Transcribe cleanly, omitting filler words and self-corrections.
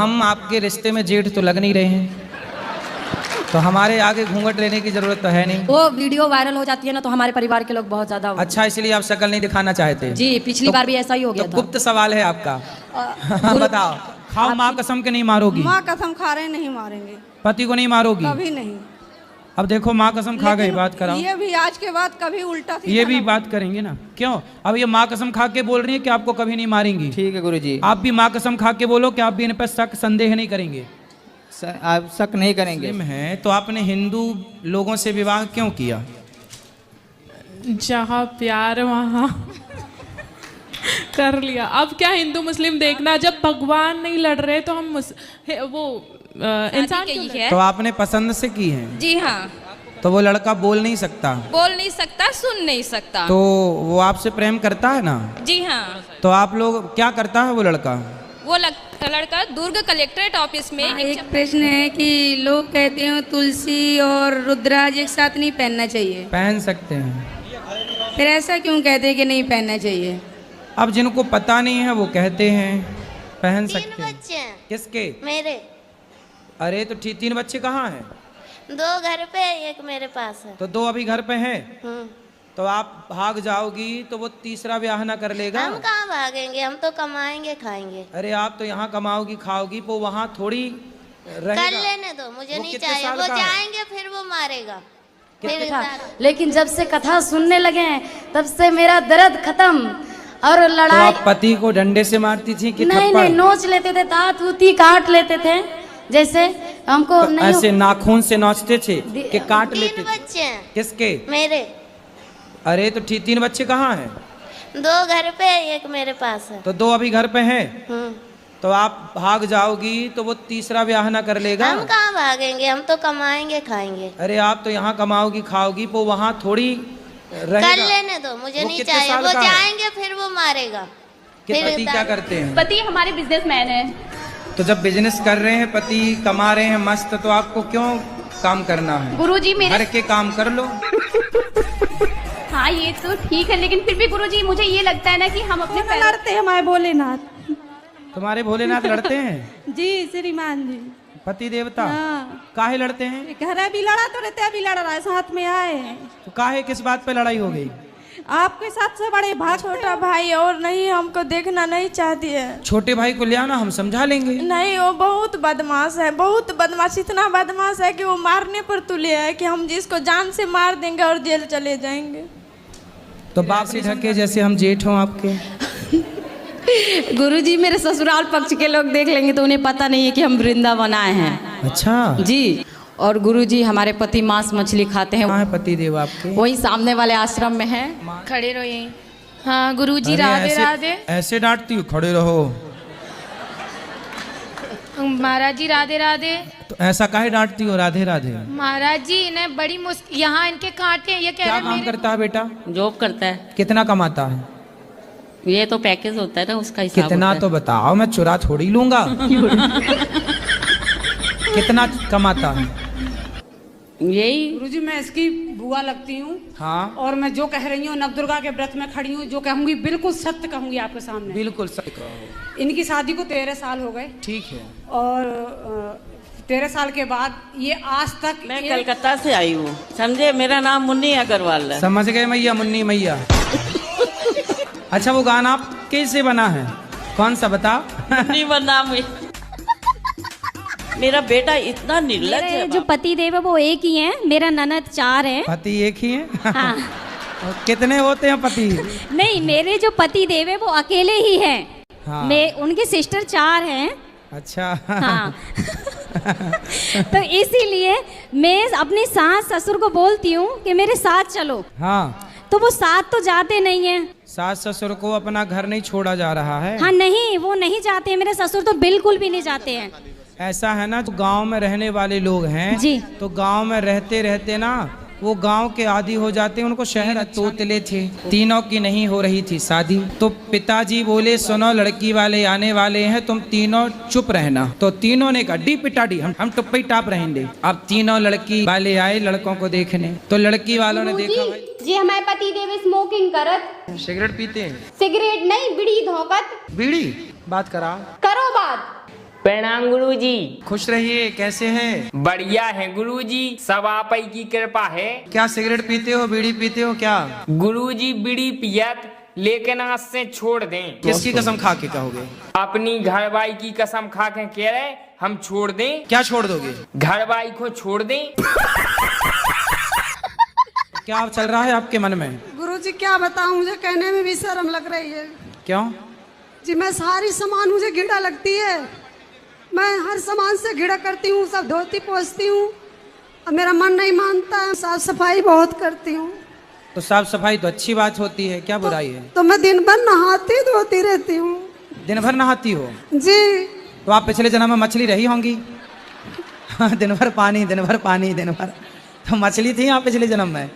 हम आपके रिश्ते में जेठ तो लग नहीं रहे हैं, तो हमारे आगे घूंघट लेने की जरूरत तो है नहीं। वो वीडियो वायरल हो जाती है ना, तो हमारे परिवार के लोग बहुत ज्यादा। अच्छा, इसलिए आप शक्ल नहीं दिखाना चाहते? जी, पिछली बार भी ऐसा ही हो गया था। गुप्त सवाल है आपका। बताओ, खाओ माँ कसम के नहीं मारोगी? माँ कसम खा रहे नहीं मारेंगे। पति को नहीं मारोगी? कभी नहीं। अब देखो माँ कसम खा गई, बात कराओ। ये भी आज के बाद कभी उल्टा ये भी बात करेंगे ना, क्यों? अब ये माँ कसम खा के बोल रही है कि आपको कभी नहीं मारेंगी। ठीक है गुरुजी, आप भी माँ कसम खा के बोलो कि आप भी इन पर शक संदेह नहीं करेंगे। आप शक नहीं करेंगे। मुस्लिम है तो आपने हिंदू लोगों से विवाह क्यों किया? जहाँ प्यार वहाँ कर लिया। अब क्या हिंदू मुस्लिम देखना, जब भगवान नहीं लड़ रहे तो हम वो इंसान की क्यों है। तो आपने पसंद से की है? जी हाँ। तो वो लड़का बोल नहीं सकता? बोल नहीं सकता, सुन नहीं सकता। तो वो आपसे प्रेम करता है ना? जी हाँ। तो आप लोग क्या करता है वो लड़का? वो लड़का दुर्ग कलेक्ट्रेट ऑफिस में एक प्रश्न है कि लोग कहते हैं तुलसी और रुद्राज एक साथ नहीं पहनना चाहिए। पहन सकते हैं। फिर ऐसा क्यों कहते हैं कि नहीं पहनना चाहिए? अब जिनको पता नहीं है वो कहते हैं पहन सकते हैं। बच्चे हैं किसके? मेरे। अरे तो 3 बच्चे कहाँ हैं? 2 घर पे, एक मेरे पास है। तो 2 अभी घर पे हैं। तो आप भाग जाओगी तो वो तीसरा ब्याह ना कर लेगा? हम कहाँ भागेंगे, हम तो कमाएंगे खाएंगे। अरे आप तो यहाँ कमाओगी खाओगी, वो वहाँ थोड़ी रहेगा। कर लेने दो, मुझे नहीं चाहिए। वो जाएंगे फिर वो मारेगा। लेकिन जब से कथा सुनने लगे हैं तब से मेरा दर्द खत्म। और तो लड़ाई आप पति को डंडे से मारती थी कि नहीं थप्पड़? नहीं, नोच लेते थे, दांत उती काट लेते थे। जैसे हमको तो नहीं ऐसे नाखून से नोचते थे कि काट 3 लेते थे? बच्चे हैं किसके? मेरे। अरे तो 3 बच्चे कहाँ हैं? 2 घर पे, एक मेरे पास है। तो 2 अभी घर पे हैं। तो आप भाग जाओगी तो वो तीसरा ब्याह ना कर लेगा? हम कहाँ भागेंगे, हम तो कमाएंगे खाएंगे। अरे आप तो यहाँ कमाओगी खाओगी, वो वहाँ थोड़ी रहेगा। कर लेने दो, मुझे नहीं कितने चाहिए। साल वो का है? जाएंगे फिर वो मारेगा। कि पति क्या करते हैं? पति हमारे बिजनेसमैन है। तो जब बिजनेस कर रहे हैं, पति कमा रहे हैं मस्त, तो आपको क्यों काम करना है? गुरुजी मेरे घर के काम कर लो। हाँ ये तो ठीक है, लेकिन फिर भी गुरुजी मुझे ये लगता है ना कि हम अपने पैरों लड़ते हैं हमारे भोलेनाथ। तुम्हारे भोलेनाथ लड़ते हैं? जी श्रीमान जी। पति देवता? हाँ। काहे लड़ते हैं? घर भी लड़ा तो रहते, अभी लड़ रहा है, साथ में आए हैं। तो काहे किस बात पे लड़ाई हो गई? आपके साथ से बड़े भाई, छोटा भाई और नहीं, हमको देखना नहीं चाहती है। छोटे भाई को ले आना, हम समझा लेंगे। नहीं, वो बहुत बदमाश है, बहुत बदमाश। इतना बदमाश है कि वो मारने पर तुले है कि हम जिसको जान से मार देंगे और जेल चले जाएंगे। तो बाप से ढके जैसे हम जेठ हों आपके। गुरुजी मेरे ससुराल पक्ष के लोग देख लेंगे तो उन्हें पता नहीं है कि हम वृंदावन आए हैं। अच्छा जी। और गुरुजी हमारे पति मांस मछली खाते हैं। कहाँ है पति देव आपके? वही सामने वाले आश्रम में है। खड़े रहो यहीं। हाँ गुरुजी अरे राधे ऐसे- राधे। ऐसे डांटती हूँ, खड़े रहो। महाराज जी राधे राधे। तो ऐसा काहे डांटती हो? राधे राधे। महाराज जी इन्हें बड़ी मुश्किल, यहाँ इनके कांटे हैं, ये कह क्या रहे काम मेरे करता है बेटा? जॉब करता है। कितना कमाता है? ये तो पैकेज होता है ना, उसका हिसाब कितना होता है। तो बताओ, मैं चुरा थोड़ी लूंगा। कितना कमाता है? यही गुरुजी मैं इसकी बुआ लगती हूँ। हाँ। और मैं जो कह रही हूँ नवदुर्गा के व्रत में खड़ी हूँ, जो कहूँगी बिल्कुल सत्य कहूँगी आपके सामने। बिल्कुल सही कहो। इनकी शादी को 13 साल हो गए। ठीक है। और 13 साल के बाद ये आज तक मैं कलकत्ता से आई हूँ, समझे। मेरा नाम मुन्नी अग्रवाल है। समझ गए मैया, मुन्नी मैया। अच्छा वो गाना आप कैसे बना है? कौन सा बता? मुन्नी बना मेरा बेटा इतना निर्लज है। जो पति देव है वो एक ही है, मेरा ननद 4 है। पति एक ही है? हाँ। और कितने होते हैं पति? नहीं, मेरे जो पति देव है वो अकेले ही हैं। हाँ। मैं उनके सिस्टर 4 हैं। अच्छा। हाँ। तो इसीलिए मैं अपनी सास ससुर को बोलती हूँ कि मेरे साथ चलो। हाँ। तो वो साथ तो जाते नहीं हैं। सास ससुर को अपना घर नहीं छोड़ा जा रहा है? हाँ नहीं, वो नहीं जाते हैं, मेरे ससुर तो बिल्कुल भी नहीं जाते हैं। ऐसा है ना, जो गांव में रहने वाले लोग हैं जी। तो गांव में रहते रहते ना वो गांव के आदी हो जाते हैं, उनको शहर तोतले थे। तीनों की नहीं हो रही थी शादी, तो पिताजी बोले सुनो लड़की वाले आने वाले हैं, तुम तीनों चुप रहना। तो तीनों ने कहा डी पिटाडी, हम टुप्पे ही टाप रहेंगे। अब तीनों लड़की वाले आए लड़कों को देखने, तो लड़की वालों ने देखा भाई जी हमारे पति देव स्मोकिंग करत, सिगरेट पीते हैं। सिगरेट नहीं बीड़ी धोकत। बीड़ी बात करा करो बात। प्रणाम गुरुजी। खुश रहिए। कैसे हैं? बढ़िया है गुरुजी, सब आप ही की कृपा है। क्या सिगरेट पीते हो, बीड़ी पीते हो क्या? गुरुजी बीड़ी पियत, लेकिन आज से छोड़ दें। किसकी कसम खा के कहोगे? अपनी घरवाई की कसम खा के कह रहे हम छोड़ दें। क्या छोड़ दोगे? घरवाई को छोड़ दें। क्या चल रहा है आपके मन में? गुरुजी क्या बताऊं, मुझे कहने में भी शर्म लग रही है। क्यों? जी मैं सारी सामान मुझे घिड़ा लगती है, मैं हर सामान से घिड़ा करती हूँ, सब धोती पोंछती हूँ, अब मेरा मन नहीं मानता है। साफ सफाई बहुत करती हूँ। तो साफ सफाई तो अच्छी बात होती है, क्या बुराई है? तो मैं दिन भर नहाती धोती रहती हूँ। दिन भर नहाती हो? जी। तो आप पिछले जन्म में मछली रही होंगी। दिन भर पानी, दिन भर पानी, दिन भर, तो मछली थी आप पिछले जन्म में।